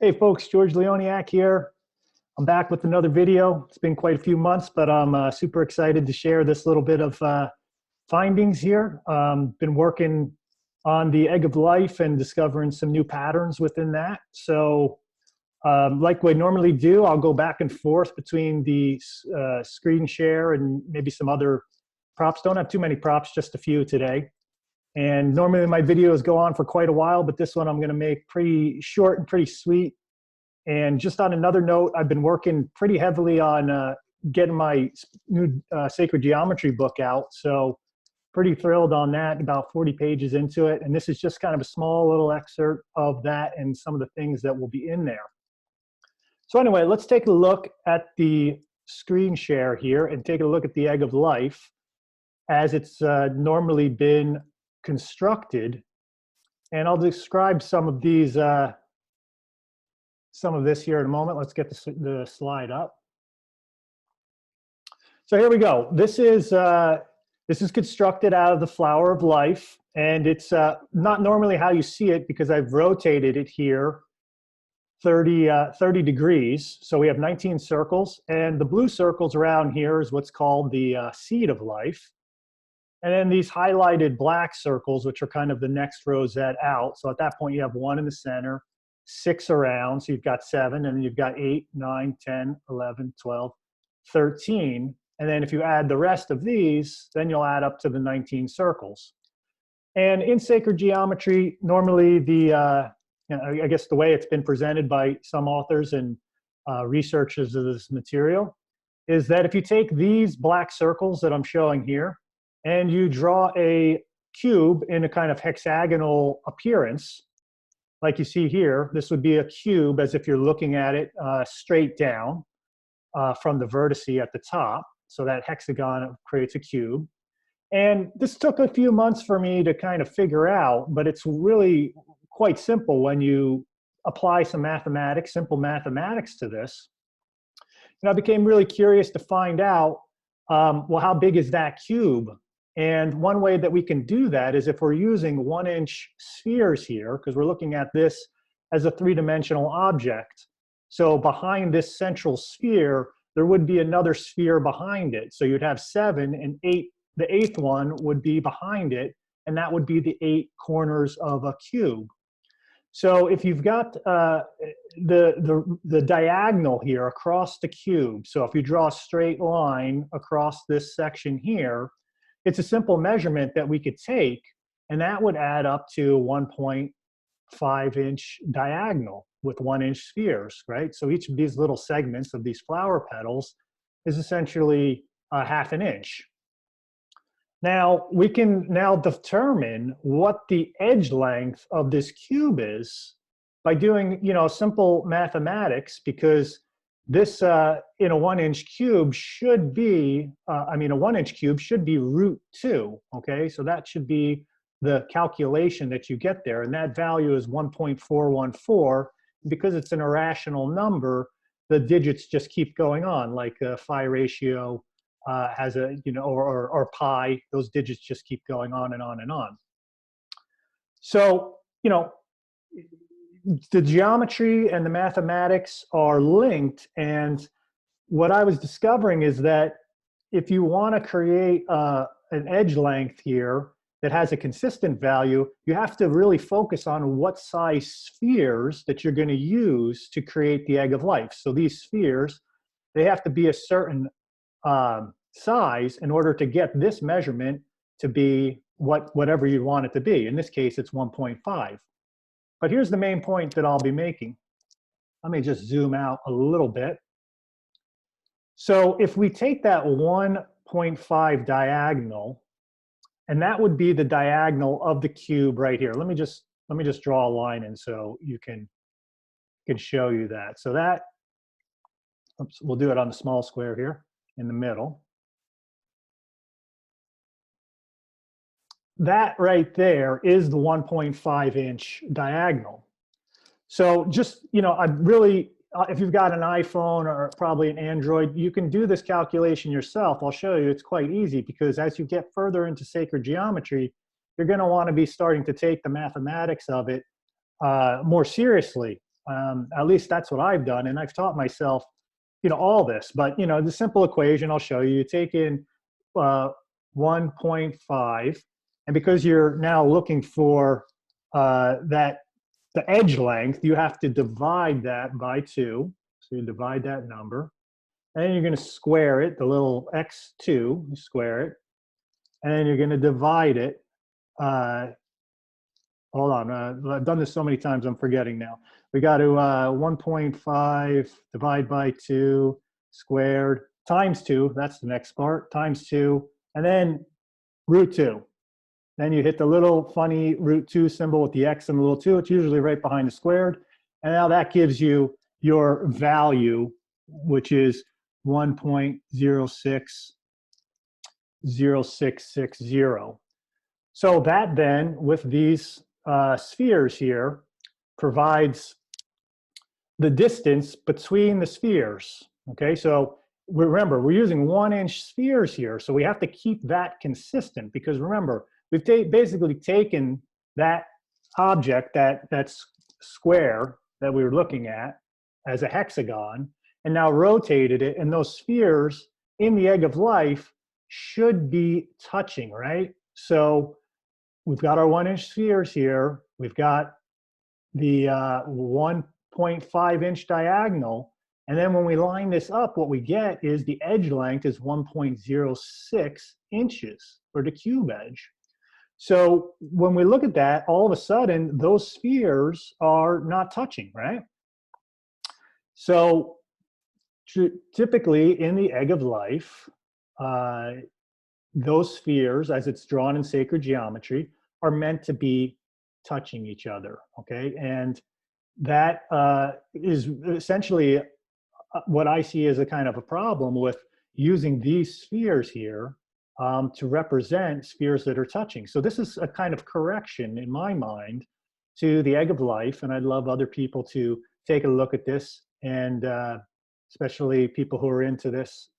Hey folks, George Leoniak here. I'm back with another video. It's been quite a few months, but I'm super excited to share this little bit of findings here. Been working on the egg of life and discovering some new patterns within that. So like we normally do, I'll go back and forth between the screen share and maybe some other props. Don't have too many props, just a few today. And normally my videos go on for quite a while, but this one I'm going to make pretty short and pretty sweet. And just on another note, I've been working pretty heavily on getting my new sacred geometry book out. So pretty thrilled on that, about 40 pages into it. And this is just kind of a small little excerpt of that and some of the things that will be in there. So anyway, let's take a look at the screen share here and take a look at the egg of life as it's normally been constructed. And I'll describe some of these, some of this here in a moment. Let's get the slide up. So here we go. This is constructed out of the flower of life, and it's not normally how you see it because I've rotated it here 30 degrees. So we have 19 circles, and the blue circles around here is what's called the seed of life. And then these highlighted black circles, which are kind of the next rosette out. So at that point, you have 1 in the center, 6 around, so you've got 7, and then you've got 8, 9, 10, 11, 12, 13. And then if you add the rest of these, then you'll add up to the 19 circles. And in sacred geometry, normally the, I guess the way it's been presented by some authors and researchers of this material is that if you take these black circles that I'm showing here, and you draw a cube in a kind of hexagonal appearance, like you see here, this would be a cube as if you're looking at it straight down from the vertice at the top. So that hexagon creates a cube. And this took a few months for me to kind of figure out, but it's really quite simple when you apply some mathematics, simple mathematics to this. And I became really curious to find out, well, how big is that cube? And one way that we can do that is if we're using 1-inch spheres here, because we're looking at this as a 3-dimensional object. So behind this central sphere, there would be another sphere behind it. So you'd have 7 and 8, the 8th one would be behind it, and that would be the 8 corners of a cube. So if you've got the diagonal here across the cube, so if you draw a straight line across this section here, it's a simple measurement that we could take, and that would add up to 1.5-inch diagonal with 1-inch spheres, right? So each of these little segments of these flower petals is essentially 1/2 inch. Now, we can now determine what the edge length of this cube is by doing, simple mathematics, because this, in a 1-inch cube should be, a 1-inch cube should be √2, okay? So that should be the calculation that you get there, and that value is 1.414. Because it's an irrational number, the digits just keep going on, like phi ratio has a, or pi, those digits just keep going on and on and on. So, the geometry and the mathematics are linked, and what I was discovering is that if you want to create an edge length here that has a consistent value, you have to really focus on what size spheres that you're going to use to create the egg of life. So these spheres, they have to be a certain size in order to get this measurement to be whatever you want it to be. In this case, it's 1.5. But here's the main point that I'll be making. Let me just zoom out a little bit. So if we take that 1.5 diagonal, and that would be the diagonal of the cube right here. Let me just draw a line in so you can show you that. So that, oops, we'll do it on the small square here in the middle. That right there is the 1.5-inch diagonal. So just, I really, if you've got an iPhone or probably an Android, you can do this calculation yourself. I'll show you, it's quite easy, because as you get further into sacred geometry, you're going to want to be starting to take the mathematics of it more seriously. At least that's what I've done, and I've taught myself, all this. But the simple equation I'll show you. You take in 1.5, and because you're now looking for the edge length, you have to divide that by 2. So you divide that number, and then you're going to square it, the little x2, you square it, and then you're going to divide it. Hold on, I've done this so many times I'm forgetting now. We got to 1.5 divide by 2 squared times 2, that's the next part, times 2, and then root 2. Then you hit the little funny root 2 symbol with the x and the little 2. It's usually right behind the squared. And now that gives you your value, which is 1.060660. So that then, with these spheres here, provides the distance between the spheres. Okay, so remember, we're using 1-inch spheres here, so we have to keep that consistent, because remember, we've basically taken that object, that's square that we were looking at as a hexagon, and now rotated it, and those spheres in the egg of life should be touching, right? So we've got our 1-inch spheres here, we've got the 1.5-inch diagonal, and then when we line this up, what we get is the edge length is 1.06 inches for the cube edge. So when we look at that, all of a sudden, those spheres are not touching, right? So typically in the egg of life, those spheres, as it's drawn in sacred geometry, are meant to be touching each other, okay? And that is essentially what I see as a kind of a problem with using these spheres here to represent spheres that are touching. So this is a kind of correction in my mind to the egg of life, and I'd love other people to take a look at this, and especially people who are into this,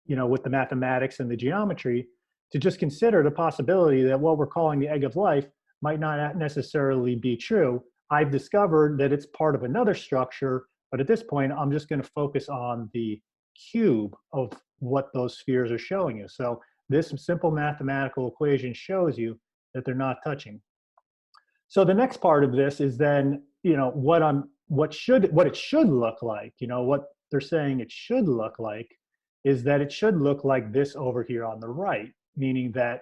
with the mathematics and the geometry, to just consider the possibility that what we're calling the egg of life might not necessarily be true. I've discovered that it's part of another structure, but at this point, I'm just going to focus on the cube of what those spheres are showing you. So this simple mathematical equation shows you that they're not touching. So the next part of this is then, what it should look like. What they're saying it should look like is that it should look like this over here on the right, meaning that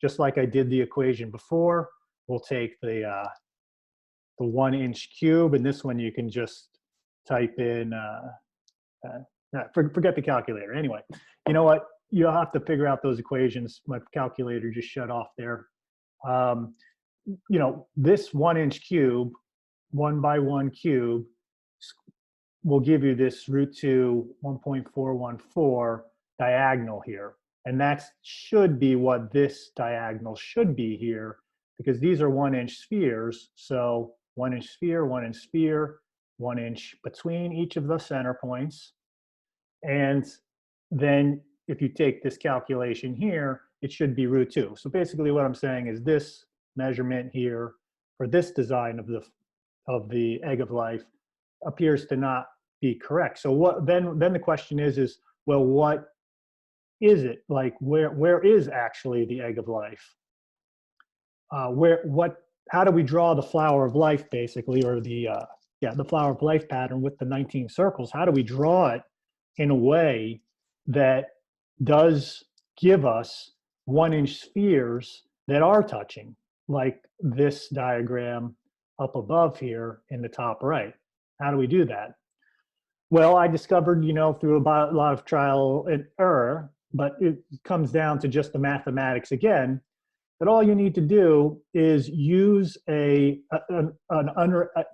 just like I did the equation before, we'll take the 1-inch cube, and this one you can just type in, forget the calculator. Anyway, you know what? You'll have to figure out those equations. My calculator just shut off there. This 1-inch cube, 1 by 1 cube, will give you this root 2 1.414 diagonal here. And that should be what this diagonal should be here, because these are 1-inch spheres. So 1-inch sphere, 1-inch sphere, 1 inch between each of the center points. And then if you take this calculation here, it should be root 2. So basically what I'm saying is this measurement here for this design of the egg of life appears to not be correct. So what then the question is well, what is it? Like where is actually the egg of life? How do we draw the flower of life, basically, or the flower of life pattern with the 19 circles? How do we draw it in a way that does give us 1-inch spheres that are touching, like this diagram up above here in the top right? How do we do that? Well, I discovered, through a lot of trial and error, but it comes down to just the mathematics again, that all you need to do is use an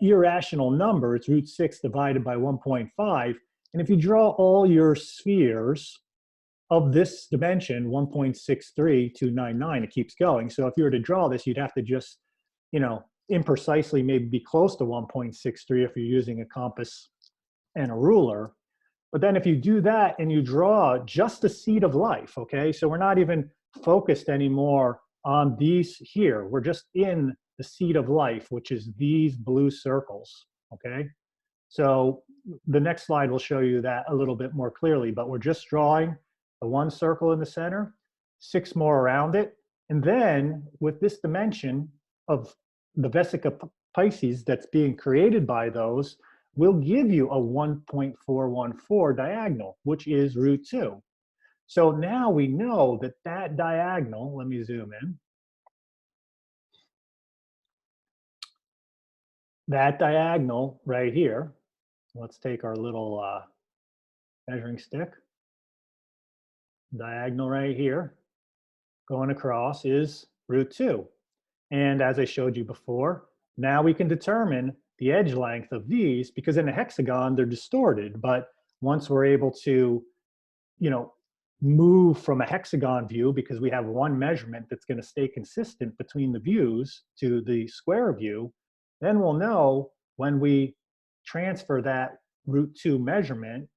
irrational number. It's root 6 divided by 1.5. And if you draw all your spheres of this dimension, 1.63299, it keeps going. So if you were to draw this, you'd have to just, imprecisely maybe be close to 1.63 if you're using a compass and a ruler. But then if you do that and you draw just the seed of life, okay? So we're not even focused anymore on these here. We're just in the seed of life, which is these blue circles. okay? So the next slide will show you that a little bit more clearly, but we're just drawing the one circle in the center, 6 more around it, and then with this dimension of the vesica Pisces that's being created by those, will give you a 1.414 diagonal, which is root 2. So now we know that that diagonal, let me zoom in, that diagonal right here, let's take our little measuring stick, diagonal right here, going across is root 2. And as I showed you before, now we can determine the edge length of these, because in a hexagon, they're distorted. But once we're able to, you know, move from a hexagon view, because we have one measurement that's going to stay consistent between the views, to the square view, then we'll know when we transfer that root 2 measurement,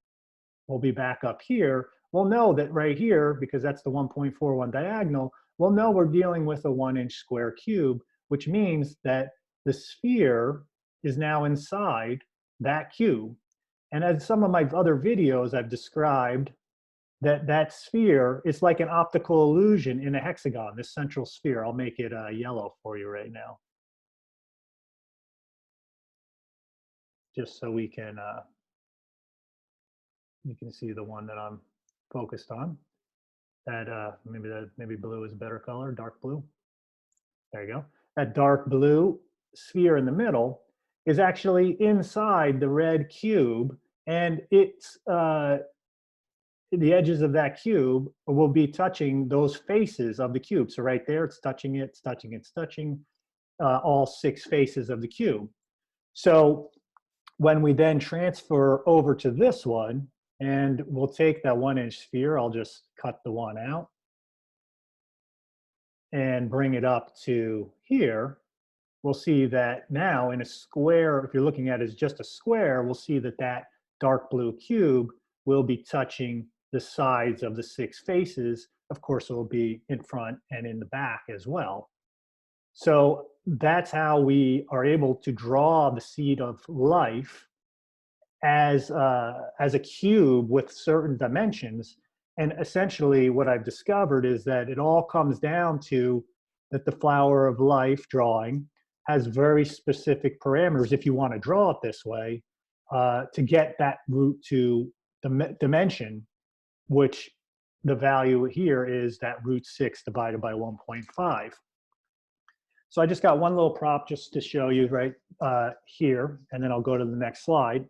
we'll be back up here. We'll know that right here, because that's the 1.41 diagonal, we'll know we're dealing with a 1-inch square cube, which means that the sphere is now inside that cube. And as some of my other videos I've described, that sphere is like an optical illusion in a hexagon, this central sphere. I'll make it yellow for you right now, just so we can you can see the one that I'm focused on. That maybe blue is a better color, dark blue. There you go. That dark blue sphere in the middle is actually inside the red cube, and it's the edges of that cube will be touching those faces of the cube. So right there, it's touching it, it's touching it, it's touching all 6 faces of the cube. So when we then transfer over to this one, and we'll take that 1-inch sphere, I'll just cut the one out and bring it up to here, we'll see that now in a square, if you're looking at it as just a square, we'll see that that dark blue cube will be touching the sides of the 6 faces. Of course, it will be in front and in the back as well. So that's how we are able to draw the seed of life as a cube with certain dimensions. And essentially what I've discovered is that it all comes down to that the flower of life drawing has very specific parameters, if you want to draw it this way, to get that root 2 dimension, which the value here is that root 6 divided by 1.5. So I just got one little prop just to show you right here, and then I'll go to the next slide.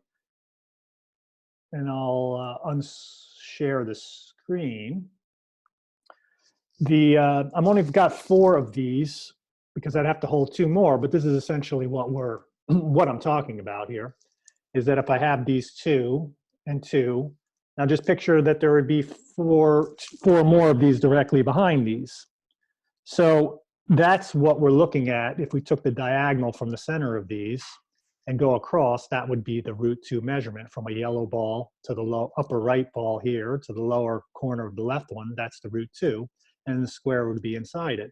And I'll unshare the screen. I've only got 4 of these because I'd have to hold 2 more, but this is essentially what I'm talking about here, is that if I have these 2 and 2, now just picture that there would be 4 more of these directly behind these. So that's what we're looking at. If we took the diagonal from the center of these and go across, that would be the root 2 measurement from a yellow ball to the upper right ball here to the lower corner of the left one. That's the root 2, and the square would be inside it.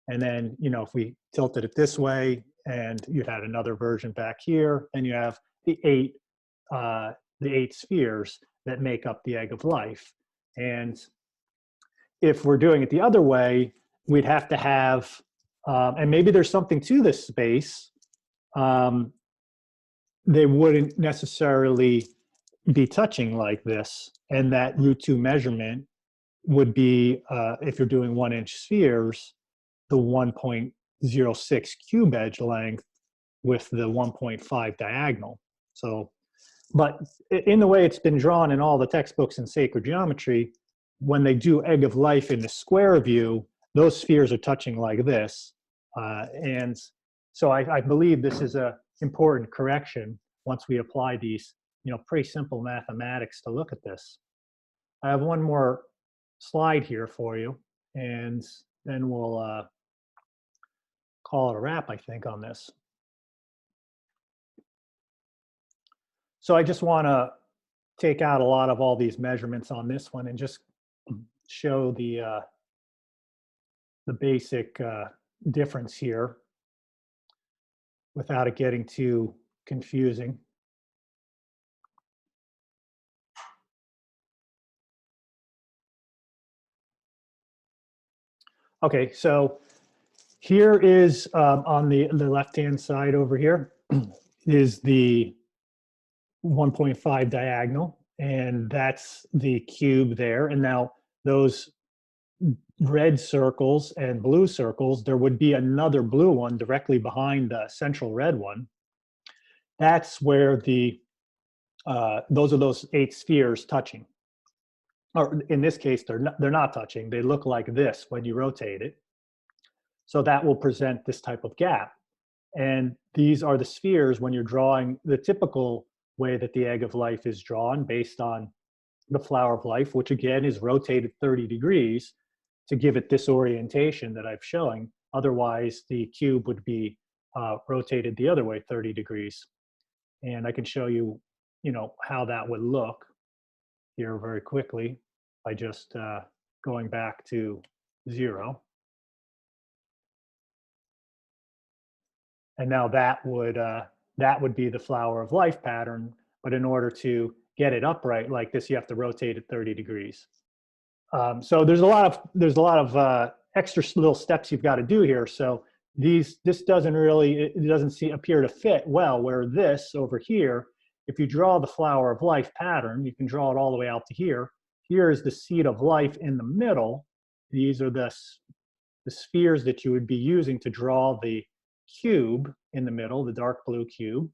And then, you know, if we tilted it this way and you had another version back here, then you have the 8 spheres that make up the egg of life. And if we're doing it the other way, we'd have to have, and maybe there's something to this space, they wouldn't necessarily be touching like this. And that root 2 measurement would be, if you're doing 1-inch spheres, the 1.06 cube edge length with the 1.5 diagonal. So, but in the way it's been drawn in all the textbooks in sacred geometry, when they do egg of life in the square view, those spheres are touching like this. And so I believe this is a important correction once we apply these, you know, pretty simple mathematics to look at this. I have one more slide here for you, and then we'll call it a wrap, I think, on this. So I just want to take out a lot of all these measurements on this one and just show the basic difference here without it getting too confusing. Okay, so here is on the left-hand side over here is the 1.5 diagonal, and that's the cube there. And now those red circles and blue circles, there would be another blue one directly behind the central red one. That's where the those are those 8 spheres touching. Or in this case, they're not touching. They look like this when you rotate it. So that will present this type of gap. And these are the spheres when you're drawing the typical way that the egg of life is drawn based on the flower of life, which again is rotated 30 degrees to give it this orientation that I'm showing. Otherwise, the cube would be rotated the other way 30 degrees. And I can show you, how that would look here very quickly by just going back to 0. And now that would be the flower of life pattern, but in order to get it upright like this, you have to rotate it 30 degrees. So there's a lot of extra little steps you've got to do here. So this doesn't appear to fit well. Where this over here, if you draw the flower of life pattern, you can draw it all the way out to here. Here is the seed of life in the middle. These are the spheres that you would be using to draw the cube in the middle, the dark blue cube.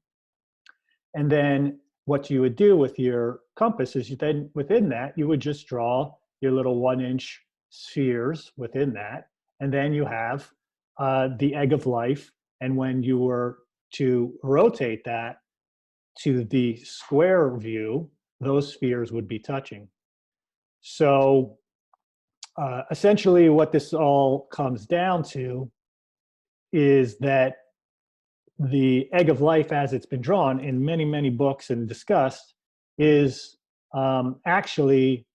And then what you would do with your compass is then within that, you would just draw your little 1-inch spheres within that. And then you have the egg of life. And when you were to rotate that to the square view, those spheres would be touching. So essentially what this all comes down to is that the egg of life, as it's been drawn in many, many books and discussed, is actually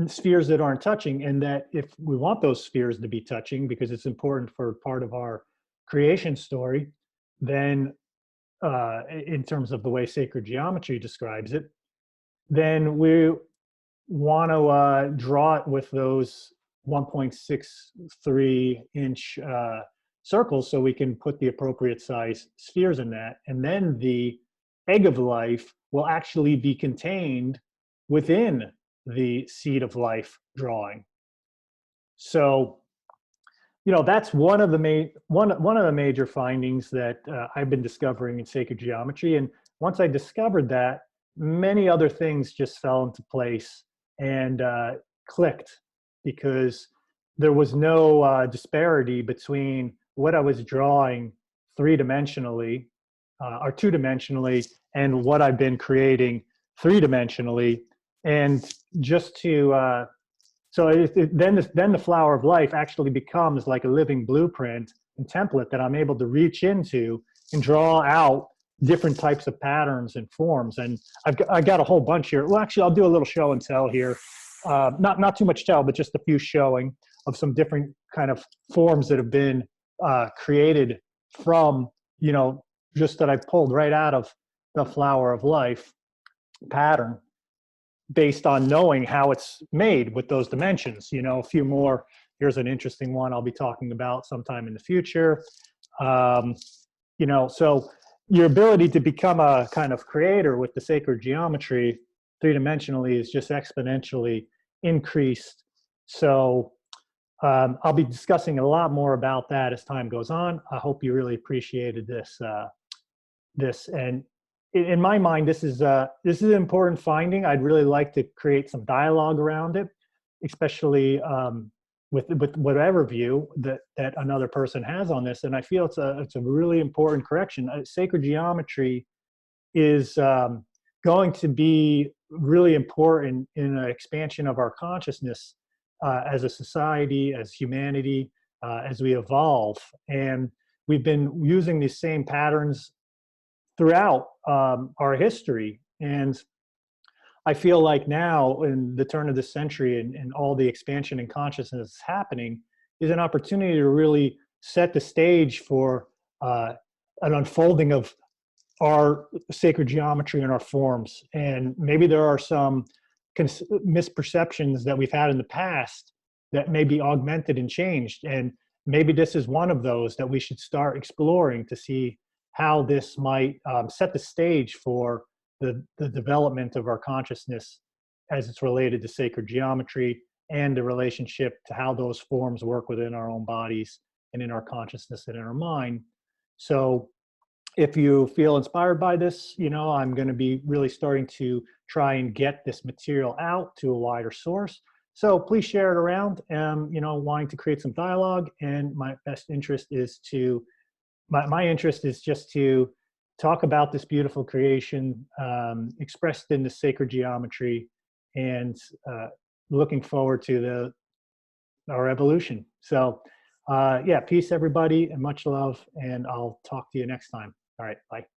spheres that aren't touching, and that if we want those spheres to be touching, because it's important for part of our creation story, then in terms of the way sacred geometry describes it, then we want to draw it with those 1.63-inch circles so we can put the appropriate size spheres in that. And then the egg of life will actually be contained within the seed of life drawing. So, that's one of the major findings that I've been discovering in sacred geometry. And once I discovered that, many other things just fell into place and clicked, because there was no disparity between what I was drawing 3-dimensionally or 2-dimensionally and what I've been creating 3-dimensionally. And just to then the flower of life actually becomes like a living blueprint and template that I'm able to reach into and draw out different types of patterns and forms. And I got a whole bunch here. Well, actually, I'll do a little show and tell here. Not too much tell, but just a few showing of some different kind of forms that have been created from, just that I pulled right out of the flower of life pattern, based on knowing how it's made with those dimensions. A few more. Here's an interesting one I'll be talking about sometime in the future. So your ability to become a kind of creator with the sacred geometry 3-dimensionally is just exponentially increased. So I'll be discussing a lot more about that as time goes on. I hope you really appreciated this. And in my mind, this is an important finding. I'd really like to create some dialogue around it, especially with whatever view that another person has on this. And I feel it's a really important correction. Sacred geometry is going to be really important in an expansion of our consciousness as a society, as humanity, as we evolve. And we've been using these same patterns throughout our history. And I feel like now, in the turn of this century, and all the expansion in consciousness happening, is an opportunity to really set the stage for an unfolding of our sacred geometry and our forms. And maybe there are some misperceptions that we've had in the past that may be augmented and changed. And maybe this is one of those that we should start exploring to see how this might set the stage for the development of our consciousness as it's related to sacred geometry and the relationship to how those forms work within our own bodies and in our consciousness and in our mind. So if you feel inspired by this, you know, I'm going to be really starting to try and get this material out to a wider source. So please share it around, you know, wanting to create some dialogue. And my best interest is to, my interest is just to talk about this beautiful creation expressed in the sacred geometry, and looking forward to our evolution. So yeah, peace everybody and much love, and I'll talk to you next time. All right, bye.